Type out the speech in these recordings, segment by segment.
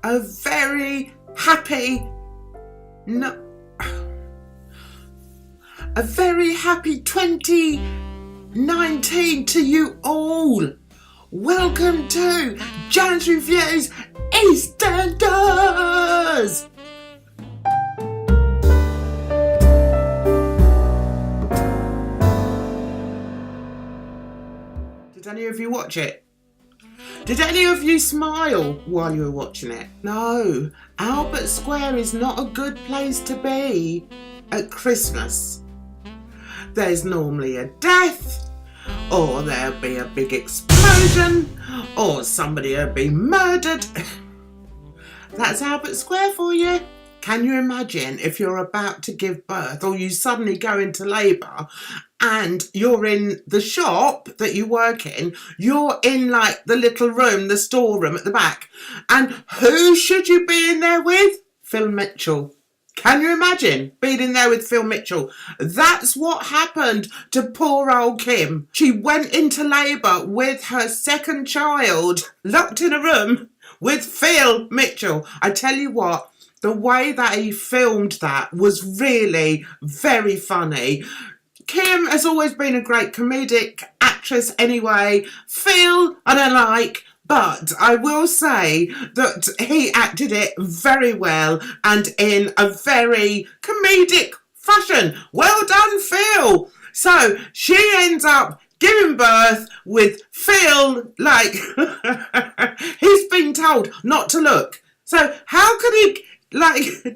a very happy, a very happy 2019 to you all. Welcome to Jan's Reviews Eastenders. Did any of you watch it? Did any of you smile while you were watching it? No, Albert Square is not a good place to be at Christmas. There's normally a death, or there'll be a big explosion, or somebody will be murdered. That's Albert Square for you. Can you imagine if you're about to give birth, or you suddenly go into labour and you're in the shop that you work in, you're in like the little room, the storeroom at the back, and who should you be in there with? Phil Mitchell. Can you imagine being in there with Phil Mitchell? That's what happened to poor old Kim. She went into labour with her second child, locked in a room with Phil Mitchell. I tell you what, the way that he filmed that was really very funny. Kim has always been a great comedic actress anyway. Phil, I don't like, but I will say that he acted it very well and in a very comedic fashion. Well done, Phil. So she ends up giving birth with Phil, like, he's been told not to look. So how could he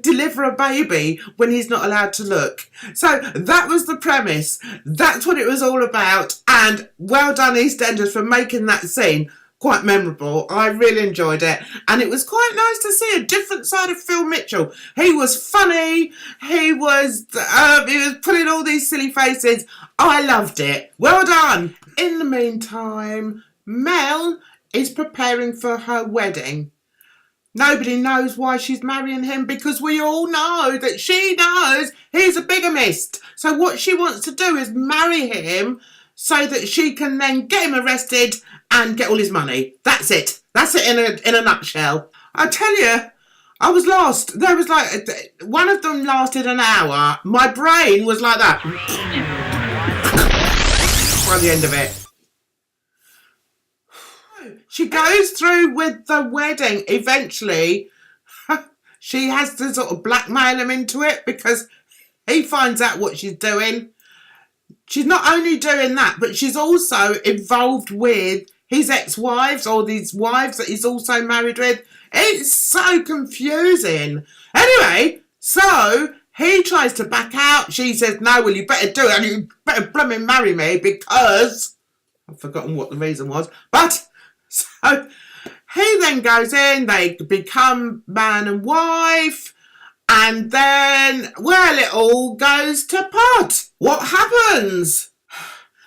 deliver a baby when he's not allowed to look? So that was the premise. That's what it was all about. And well done, EastEnders, for making that scene quite memorable. I really enjoyed it. And it was quite nice to see a different side of Phil Mitchell. He was funny. He was putting all these silly faces. I loved it. Well done. In the meantime, Mel is preparing for her wedding. Nobody knows why she's marrying him, because we all know that she knows he's a bigamist. So what she wants to do is marry him so that she can then get him arrested and get all his money. That's it. That's it in a nutshell. I tell you, I was lost. There was one of them lasted an hour. My brain was like that by the end of it. She goes through with the wedding. Eventually, she has to sort of blackmail him into it because he finds out what she's doing. She's not only doing that, but she's also involved with his ex-wives or these wives that he's also married with. It's so confusing. Anyway, so he tries to back out. She says, no, well, you better do it and you better blooming marry me because I've forgotten what the reason was, but so he then goes in, they become man and wife, and then, well, it all goes to pot. What happens?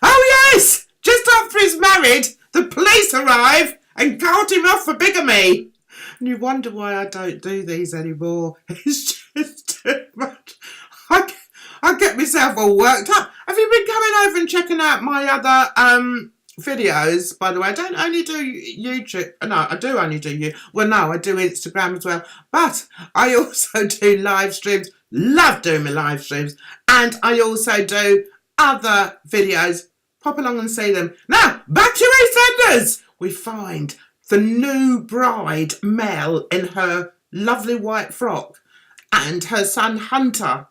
Oh yes, just after he's married, the police arrive and cart him off for bigamy. And you wonder why I don't do these anymore. It's just too much. I get myself all worked up. Have you been coming over and checking out my other videos? By the way, I don't only do YouTube. No, I do only do you. Well, no, I do Instagram as well. But I also do live streams. Love doing my live streams. And I also do other videos. Pop along and see them. Now, back to EastEnders. We find the new bride, Mel, in her lovely white frock, and her son, Hunter,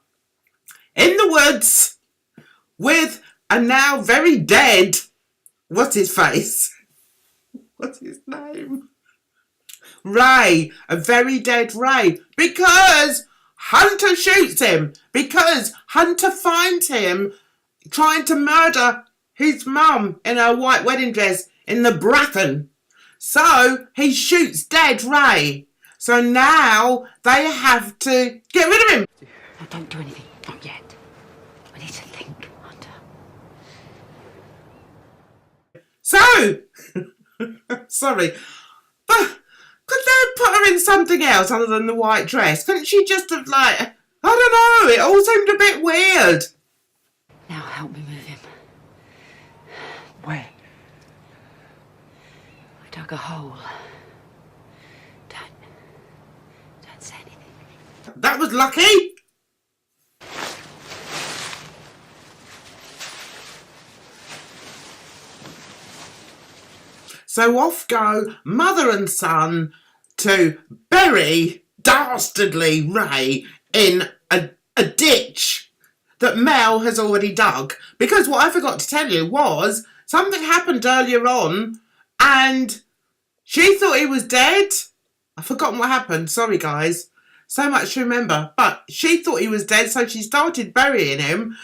in the woods with a now very dead, what's his face? What's his name? Ray. A very dead Ray. Because Hunter shoots him. Because Hunter finds him trying to murder his mum in her white wedding dress in the bracken. So he shoots dead Ray. So now they have to get rid of him. No, don't do anything. Not yet. We need to think, Hunter. So, sorry, but could they put her in something else other than the white dress? Couldn't she just have, I don't know, it all seemed a bit weird. Now help me move him. Where? I dug a hole. Don't say anything. That was lucky. So off go mother and son to bury dastardly Ray in a ditch that Mel has already dug. Because what I forgot to tell you was something happened earlier on and she thought he was dead. I've forgotten what happened. Sorry, guys. So much to remember. But she thought he was dead, so she started burying him,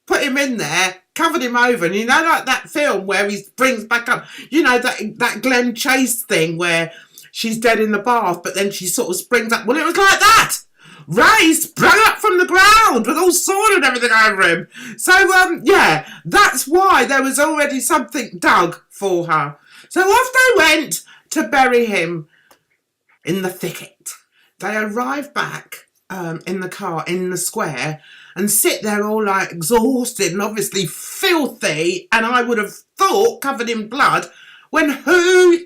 put him in there, covered him over. And you know, like that film where he springs back up. You know, that Glenn Chase thing where she's dead in the bath, but then she sort of springs up. Well, it was like that. Ray sprang up from the ground with all sword and everything over him. So, yeah, that's why there was already something dug for her. So off they went to bury him in the thicket. They arrive back in the car in the square and sit there all like exhausted and obviously filthy, and I would have thought covered in blood, when who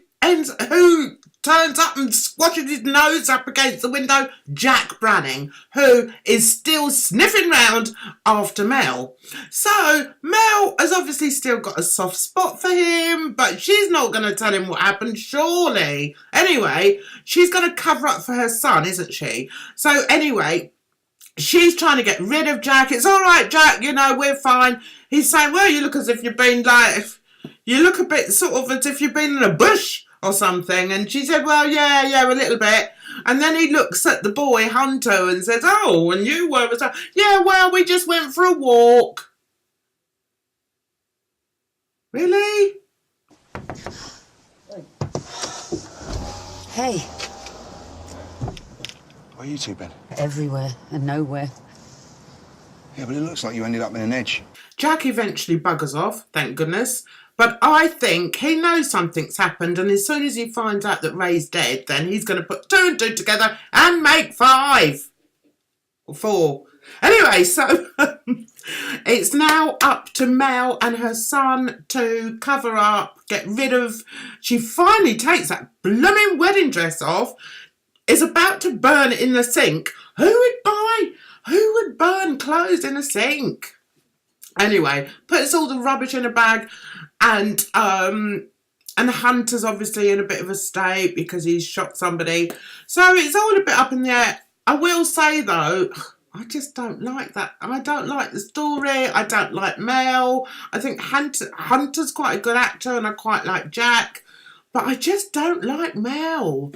turns up and squashes his nose up against the window? Jack Branning, who is still sniffing round after Mel. So Mel has obviously still got a soft spot for him, but she's not going to tell him what happened, surely. Anyway, she's going to cover up for her son, isn't she? So anyway, she's trying to get rid of Jack. It's all right, Jack, you know, we're fine. He's saying, well, you look as if you've been like, you look a bit sort of as if you've been in a bush or something. And she said, well, yeah, a little bit. And then he looks at the boy, Hunter, and says, oh, and you were? Yeah, well, we just went for a walk. Really? Hey. Where you two been? Everywhere and nowhere. Yeah, but it looks like you ended up in an edge. Jack eventually buggers off, thank goodness. But I think he knows something's happened, and as soon as he finds out that Ray's dead, then he's going to put 2 and 2 together and make 5. Or 4. Anyway, so it's now up to Mel and her son to cover up, get rid of... She finally takes that blooming wedding dress off, is about to burn it in the sink. Who would burn clothes in a sink? Anyway, puts all the rubbish in a bag, and Hunter's obviously in a bit of a state because he's shot somebody. So it's all a bit up in the air. I will say though, I just don't like that. I don't like the story. I don't like Mel. I think Hunter's quite a good actor, and I quite like Jack, but I just don't like Mel.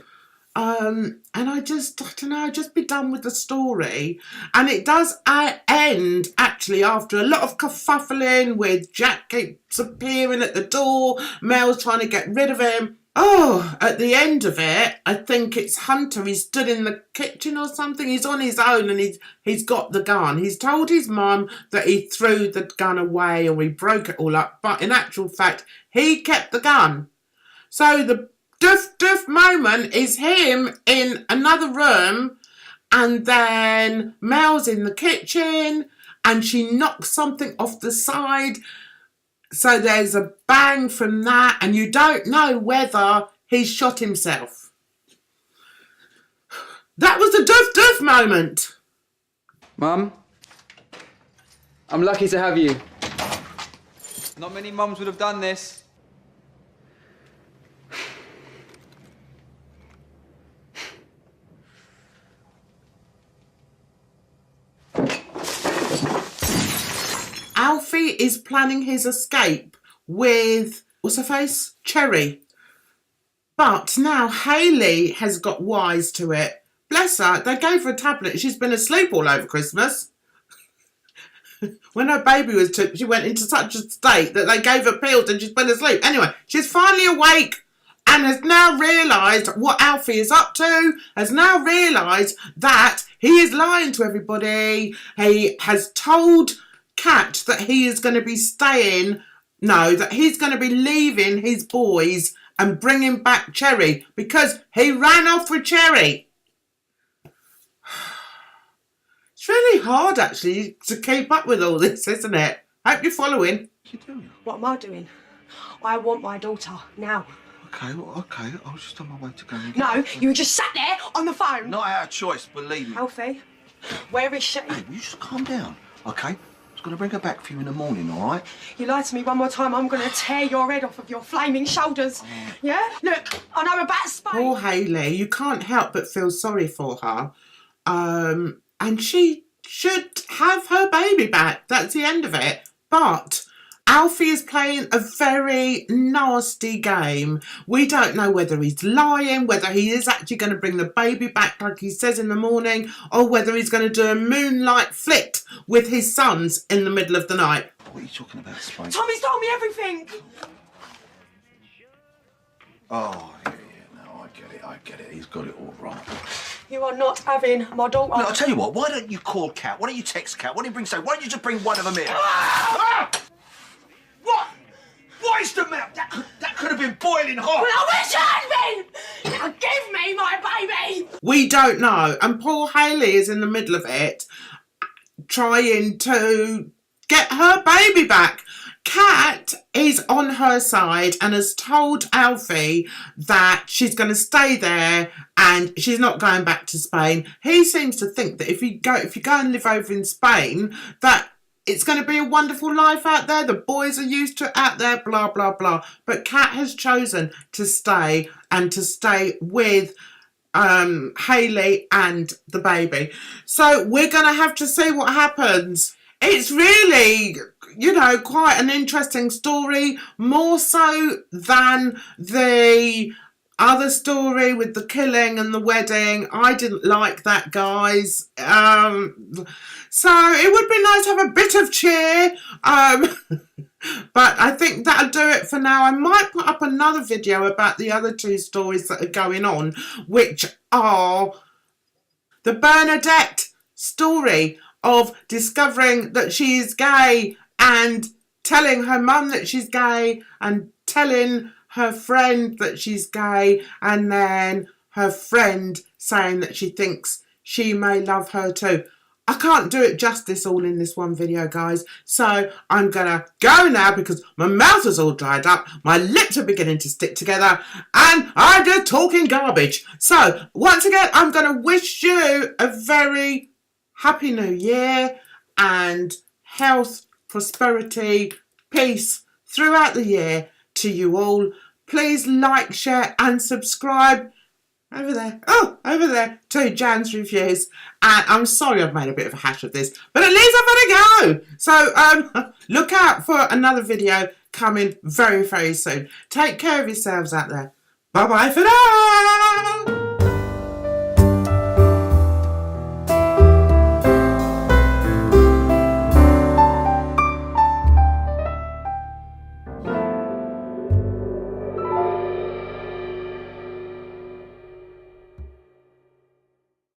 And I don't know, just be done with the story. And it does end, actually, after a lot of kerfuffling with Jack keeps appearing at the door, Mel's trying to get rid of him. Oh, at the end of it, I think it's Hunter. He stood in the kitchen or something. He's on his own and he's got the gun. He's told his mum that he threw the gun away or he broke it all up. But in actual fact, he kept the gun. So the doof moment is him in another room, and then Mel's in the kitchen and she knocks something off the side, so there's a bang from that, and you don't know whether he's shot himself. That was the doof moment. Mum, I'm lucky to have you. Not many mums would have done this. Alfie is planning his escape with, what's her face? Cherry. But now Hayley has got wise to it. Bless her, they gave her a tablet. She's been asleep all over Christmas. When her baby was took, she went into such a state that they gave her pills and she's been asleep. Anyway, she's finally awake and has now realised what Alfie is up to, has now realised that he is lying to everybody. He has told Cat that he is going to be that he's going to be leaving his boys and bringing back Cherry because he ran off with Cherry. It's really hard, actually, to keep up with all this, isn't it? Hope you're following. What are you doing? What am I doing? I want my daughter now. Okay, well, okay. I was just on my way to go and get No, you just sat there on the phone. Not out of choice, believe me. Alfie, where is she? Hey, will you just calm down, okay? I was going to bring her back for you in the morning, all right? You lie to me one more time, I'm going to tear your head off of your flaming shoulders. Yeah? Look, I know about Spain. Poor Hayley, you can't help but feel sorry for her. And she should have her baby back. That's the end of it. But Alfie is playing a very nasty game. We don't know whether he's lying, whether he is actually going to bring the baby back like he says in the morning, or whether he's going to do a moonlight flit with his sons in the middle of the night. What are you talking about, Spain? Tommy's told me everything. Oh, yeah, no, I get it. He's got it all right. You are not having my daughter. Look, I'll tell you what, why don't you call Kat? Why don't you text Kat? Why don't you bring Why don't you just bring one of them in? Ah! What? What is the mouth? That could have been boiling hot. Well, I wish it had been. Now give me my baby. We don't know. And poor Hayley is in the middle of it, trying to get her baby back. Kat is on her side and has told Alfie that she's going to stay there and she's not going back to Spain. He seems to think that if you go and live over in Spain, that it's going to be a wonderful life out there. The boys are used to it out there, blah, blah, blah. But Kat has chosen to stay and to stay with Hayley and the baby. So we're going to have to see what happens. It's really, you know, quite an interesting story, more so than the other story with the killing and the wedding. I didn't like that, guys. So it would be nice to have a bit of cheer. But I think that'll do it for now. I might put up another video about the other two stories that are going on, which are the Bernadette story of discovering that she is gay and telling her mum that she's gay and telling her friend that she's gay, and then her friend saying that she thinks she may love her too. I can't do it justice all in this one video, guys. So I'm going to go now because my mouth is all dried up. My lips are beginning to stick together and I'm just talking garbage. So once again, I'm going to wish you a very happy new year and health, prosperity, peace throughout the year to you all. Please like, share and subscribe. Over there to Jan's Reviews. And I'm sorry I've made a bit of a hash of this, but at least I've had a go. So look out for another video coming very, very soon. Take care of yourselves out there. Bye-bye for now.